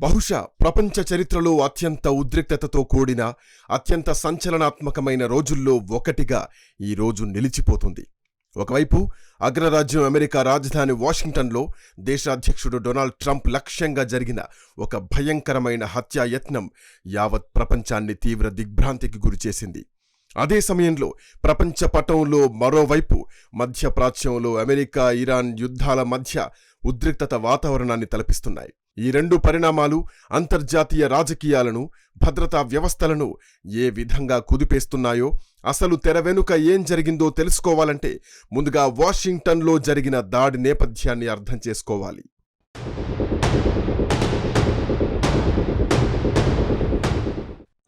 బహుశా ప్రపంచ చరిత్రలో అత్యంత ఉద్రిక్తతతో కూడిన అత్యంత సంచలనాత్మకమైన రోజుల్లో ఒకటిగా ఈ రోజు నిలిచిపోతుంది. ఒకవైపు అగ్రరాజ్యం అమెరికా రాజధాని వాషింగ్టన్లో దేశాధ్యక్షుడు డొనాల్డ్ ట్రంప్ లక్ష్యంగా జరిగిన ఒక భయంకరమైన హత్యాయత్నం యావత్ ప్రపంచాన్ని తీవ్ర దిగ్భ్రాంతికి గురిచేసింది. అదే సమయంలో ప్రపంచ పటంలో మరోవైపు మధ్యప్రాచ్యంలో అమెరికా ఇరాన్ యుద్ధాల మధ్య ఉద్రిక్తత వాతావరణాన్ని తలపిస్తున్నాయి. ఈ రెండు పరిణామాలు అంతర్జాతీయ రాజకీయాలను, భద్రతా వ్యవస్థలను ఏ విధంగా కుదిపేస్తున్నాయో, అసలు తెర వెనుక ఏం జరిగిందో తెలుసుకోవాలంటే ముందుగా వాషింగ్టన్లో జరిగిన దాడి నేపథ్యాన్ని అర్థం చేసుకోవాలి.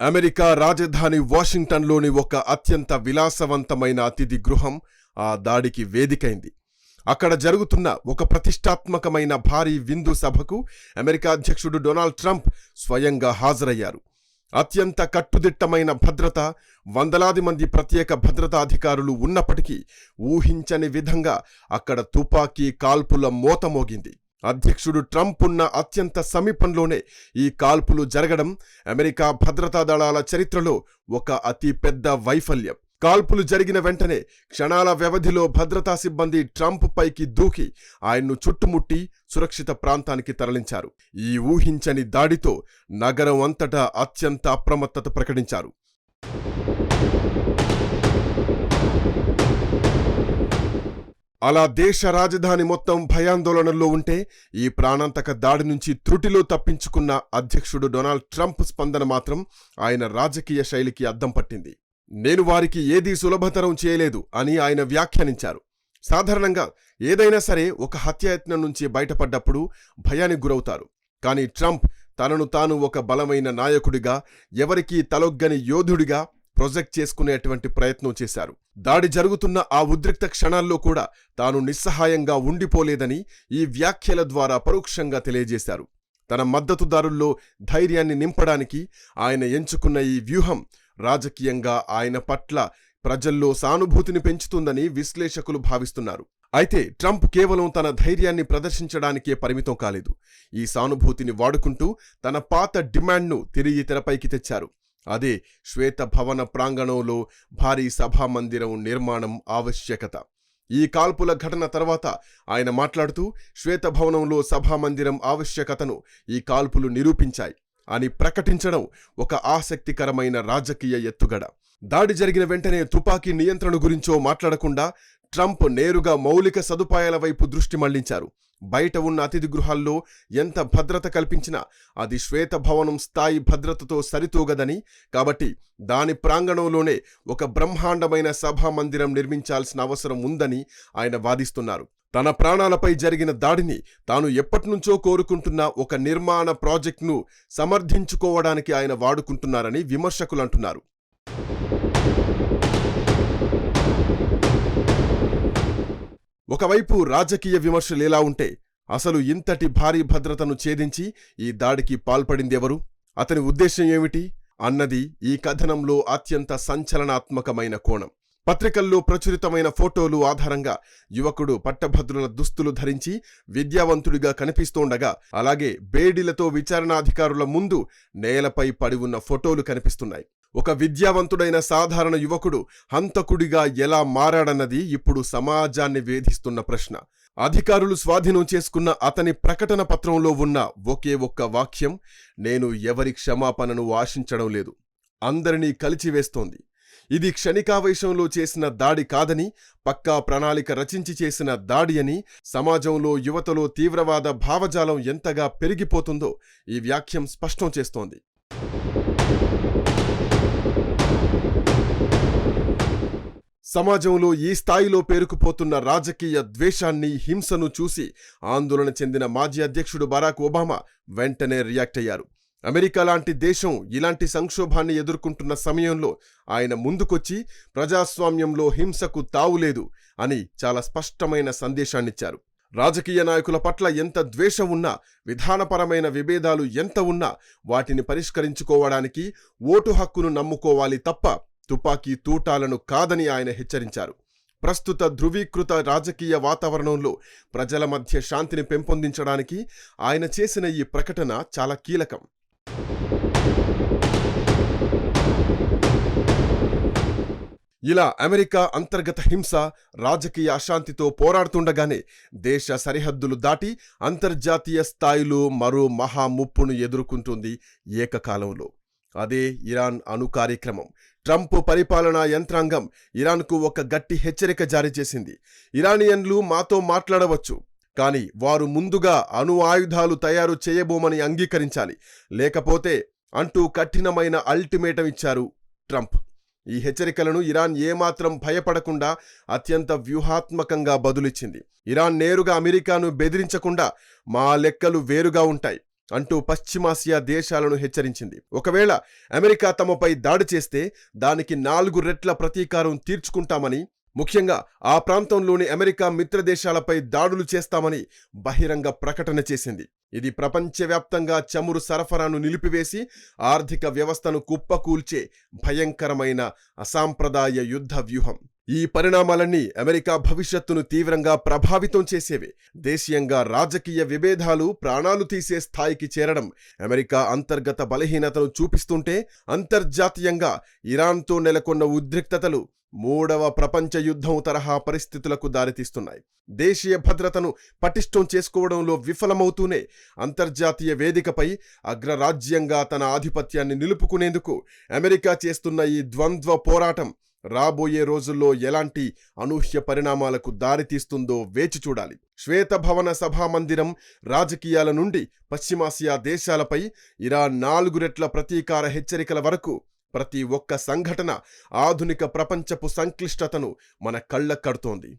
అమెరికా రాజధాని వాషింగ్టన్లోని ఒక అత్యంత విలాసవంతమైన అతిథి గృహం ఆ దాడికి వేదికైంది. అక్కడ జరుగుతున్న ఒక ప్రతిష్టాత్మకమైన భారీ విందు సభకు అమెరికా అధ్యక్షుడు డొనాల్డ్ ట్రంప్ స్వయంగా హాజరయ్యారు. అత్యంత కట్టుదిట్టమైన భద్రత, వందలాది మంది ప్రత్యేక భద్రతా అధికారులు ఉన్నప్పటికీ ఊహించని విధంగా అక్కడ తుపాకీ కాల్పుల మోత మోగింది. అధ్యక్షుడు ట్రంప్ ఉన్న అత్యంత సమీపంలోనే ఈ కాల్పులు జరగడం అమెరికా భద్రతా దళాల చరిత్రలో ఒక అతి పెద్ద వైఫల్యం. కాల్పులు జరిగిన వెంటనే క్షణాల వ్యవధిలో భద్రతా సిబ్బంది ట్రంప్ పైకి దూకి ఆయన్ను చుట్టుముట్టి సురక్షిత ప్రాంతానికి తరలించారు. ఈ ఊహించని దాడితో నగరం అంతటా అత్యంత అప్రమత్తత ప్రకటించారు. అలా దేశ రాజధాని మొత్తం భయాందోళనల్లో ఉంటే ఈ ప్రాణాంతక దాడి నుంచి త్రుటిలో తప్పించుకున్న అధ్యక్షుడు డొనాల్డ్ ట్రంప్ స్పందన మాత్రం ఆయన రాజకీయ శైలికి అద్దం పట్టింది. నేను వారికి ఏదీ సులభతరం చేయలేదు అని ఆయన వ్యాఖ్యానించారు. సాధారణంగా ఏదైనా సరే ఒక హత్యాయత్నం నుంచి బయటపడ్డప్పుడు భయానికి గురవుతారు. కానీ ట్రంప్ తనను తాను ఒక బలమైన నాయకుడిగా, ఎవరికీ తలొగ్గని యోధుడిగా ప్రొజెక్ట్ చేసుకునేటువంటి ప్రయత్నం చేశారు. దాడి జరుగుతున్న ఆ ఉద్రిక్త క్షణాల్లో కూడా తాను నిస్సహాయంగా ఉండిపోలేదని ఈ వ్యాఖ్యల ద్వారా పరోక్షంగా తెలియజేశారు. తన మద్దతుదారుల్లో ధైర్యాన్ని నింపడానికి ఆయన ఎంచుకున్న ఈ వ్యూహం రాజకీయంగా ఆయన పట్ల ప్రజల్లో సానుభూతిని పెంచుతుందని విశ్లేషకులు భావిస్తున్నారు. అయితే ట్రంప్ కేవలం తన ధైర్యాన్ని ప్రదర్శించడానికే పరిమితం కాలేదు. ఈ సానుభూతిని వాడుకుంటూ తన పాత డిమాండ్ను తిరిగి తెరపైకి తెచ్చారు. అదే శ్వేత భవన ప్రాంగణంలో భారీ సభామందిరం నిర్మాణం ఆవశ్యకత. ఈ కాల్పుల ఘటన తర్వాత ఆయన మాట్లాడుతూ శ్వేతభవనంలో సభామందిరం ఆవశ్యకతను ఈ కాల్పులు నిరూపించాయి అని ప్రకటించడం ఒక ఆసక్తికరమైన రాజకీయ ఎత్తుగడ. దాడి జరిగిన వెంటనే తుపాకీ నియంత్రణ గురించో మాట్లాడకుండా ట్రంప్ నేరుగా మౌలిక సదుపాయాల వైపు దృష్టి మళ్లించారు. బయట ఉన్న అతిథి గృహాల్లో ఎంత భద్రత కల్పించినా అది శ్వేతభవనం స్థాయి భద్రతతో సరితూగదని, కాబట్టి దాని ప్రాంగణంలోనే ఒక బ్రహ్మాండమైన సభామందిరం నిర్మించాల్సిన అవసరం ఉందని ఆయన వాదిస్తున్నారు. తన ప్రాణాలపై జరిగిన దాడిని తాను ఎప్పటినుంచో కోరుకుంటున్న ఒక నిర్మాణ ప్రాజెక్టును సమర్థించుకోవడానికి ఆయన వాడుకుంటున్నారని విమర్శకులు అంటున్నారు. ఒకవైపు రాజకీయ విమర్శలు ఎలా ఉంటే, అసలు ఇంతటి భారీ భద్రతను ఛేదించి ఈ దాడికి పాల్పడిందెవరు, అతని ఉద్దేశం ఏమిటి అన్నది ఈ కథనంలో అత్యంత సంచలనాత్మకమైన కోణం. పత్రికల్లో ప్రచురితమైన ఫోటోలు ఆధారంగా యువకుడు పట్టభద్రుల దుస్తులు ధరించి విద్యావంతుడిగా కనిపిస్తోండగా, అలాగే బేడీలతో విచారణాధికారుల ముందు నేలపై పడి ఉన్న ఫోటోలు కనిపిస్తున్నాయి. ఒక విద్యావంతుడైన సాధారణ యువకుడు హంతకుడిగా ఎలా మారాడన్నది ఇప్పుడు సమాజాన్ని వేధిస్తున్న ప్రశ్న. అధికారులు స్వాధీనం చేసుకున్న అతని ప్రకటన పత్రంలో ఉన్న ఒకే ఒక్క వాక్యం, నేను ఎవరి క్షమాపణను ఆశించడం లేదు, అందరినీ కలిచివేస్తోంది. ఇది క్షణికావేశంలో చేసిన దాడి కాదని, పక్కా ప్రణాళిక రచించి చేసిన దాడి అని, సమాజంలో యువతలో తీవ్రవాద భావజాలం ఎంతగా పెరిగిపోతుందో ఈ వ్యాఖ్యం స్పష్టం చేస్తోంది. సమాజంలో ఈ స్థాయిలో పేరుకుపోతున్న రాజకీయ ద్వేషాన్ని, హింసను చూసి ఆందోళన చెందిన మాజీ అధ్యక్షుడు బరాక్ ఒబామా వెంటనే రియాక్ట్ అయ్యారు. అమెరికా లాంటి దేశం ఇలాంటి సంక్షోభాన్ని ఎదుర్కొంటున్న సమయంలో ఆయన ముందుకొచ్చి ప్రజాస్వామ్యంలో హింసకు తావులేదు అని చాలా స్పష్టమైన సందేశాన్నిచ్చారు. రాజకీయ నాయకుల పట్ల ఎంత ద్వేషం ఉన్నా, విధానపరమైన విభేదాలు ఎంత ఉన్నా వాటిని పరిష్కరించుకోవడానికి ఓటు హక్కును నమ్ముకోవాలి తప్ప తుపాకీ తూటాలను కాదని ఆయన హెచ్చరించారు. ప్రస్తుత ధృవీకృత రాజకీయ వాతావరణంలో ప్రజల మధ్య శాంతిని పెంపొందించడానికి ఆయన చేసిన ఈ ప్రకటన చాలా కీలకం. ఇలా అమెరికా అంతర్గత హింస, రాజకీయ అశాంతితో పోరాడుతుండగానే దేశ సరిహద్దులు దాటి అంతర్జాతీయ స్థాయిలో మరో మహాముప్పును ఎదుర్కొంటుంది ఏకకాలంలో. అదే ఇరాన్ అణు కార్యక్రమం. ట్రంప్ పరిపాలనా యంత్రాంగం ఇరాన్కు ఒక గట్టి హెచ్చరిక జారీ చేసింది. ఇరానియన్లు మాతో మాట్లాడవచ్చు, కానీ వారు ముందుగా అణు ఆయుధాలు తయారు చేయబోమని అంగీకరించాలి, లేకపోతే అంటూ కఠినమైన అల్టిమేటం ఇచ్చారు ట్రంప్. ఈ హెచ్చరికలను ఇరాన్ ఏమాత్రం భయపడకుండా అత్యంత వ్యూహాత్మకంగా బదులిచ్చింది. ఇరాన్ నేరుగా అమెరికాను బెదిరించకుండా మా లెక్కలు వేరుగా ఉంటాయి అంటూ పశ్చిమాసియా దేశాలను హెచ్చరించింది. ఒకవేళ అమెరికా తమపై దాడి చేస్తే దానికి 4 రెట్ల ప్రతీకారం తీర్చుకుంటామని, ముఖ్యంగా ఆ ప్రాంతంలోని అమెరికా మిత్రదేశాలపై దాడులు చేస్తామని బహిరంగ ప్రకటన చేసింది. ఇది ప్రపంచవ్యాప్తంగా చమురు సరఫరాను నిలిపివేసి ఆర్థిక వ్యవస్థను కుప్పకూల్చే భయంకరమైన అసాంప్రదాయ యుద్ధ వ్యూహం. ఈ పరిణామాలన్నీ అమెరికా భవిష్యత్తును తీవ్రంగా ప్రభావితం చేసేవే. దేశీయంగా రాజకీయ విభేదాలు ప్రాణాలు తీసే స్థాయికి చేరడం అమెరికా అంతర్గత బలహీనతను చూపిస్తుంటే, అంతర్జాతీయంగా ఇరాన్తో నెలకొన్న ఉద్రిక్తతలు మూడవ ప్రపంచ యుద్ధం తరహా పరిస్థితులకు దారితీస్తున్నాయి. దేశీయ భద్రతను పటిష్టం చేసుకోవడంలో విఫలమవుతూనే అంతర్జాతీయ వేదికపై అగ్రరాజ్యంగా తన ఆధిపత్యాన్ని నిలుపుకునేందుకు అమెరికా చేస్తున్న ఈ ద్వంద్వ పోరాటం రాబోయే రోజుల్లో ఎలాంటి అనూహ్య పరిణామాలకు దారితీస్తుందో వేచి చూడాలి. శ్వేతభవన సభామందిరం రాజకీయాల నుండి పశ్చిమాసియా దేశాలపై ఇరాన్ 4 రెట్ల ప్రతీకార హెచ్చరికల వరకు ప్రతి ఒక్క సంఘటన ఆధునిక ప్రపంచపు సంక్లిష్టతను మన కళ్ళ కడుతోంది.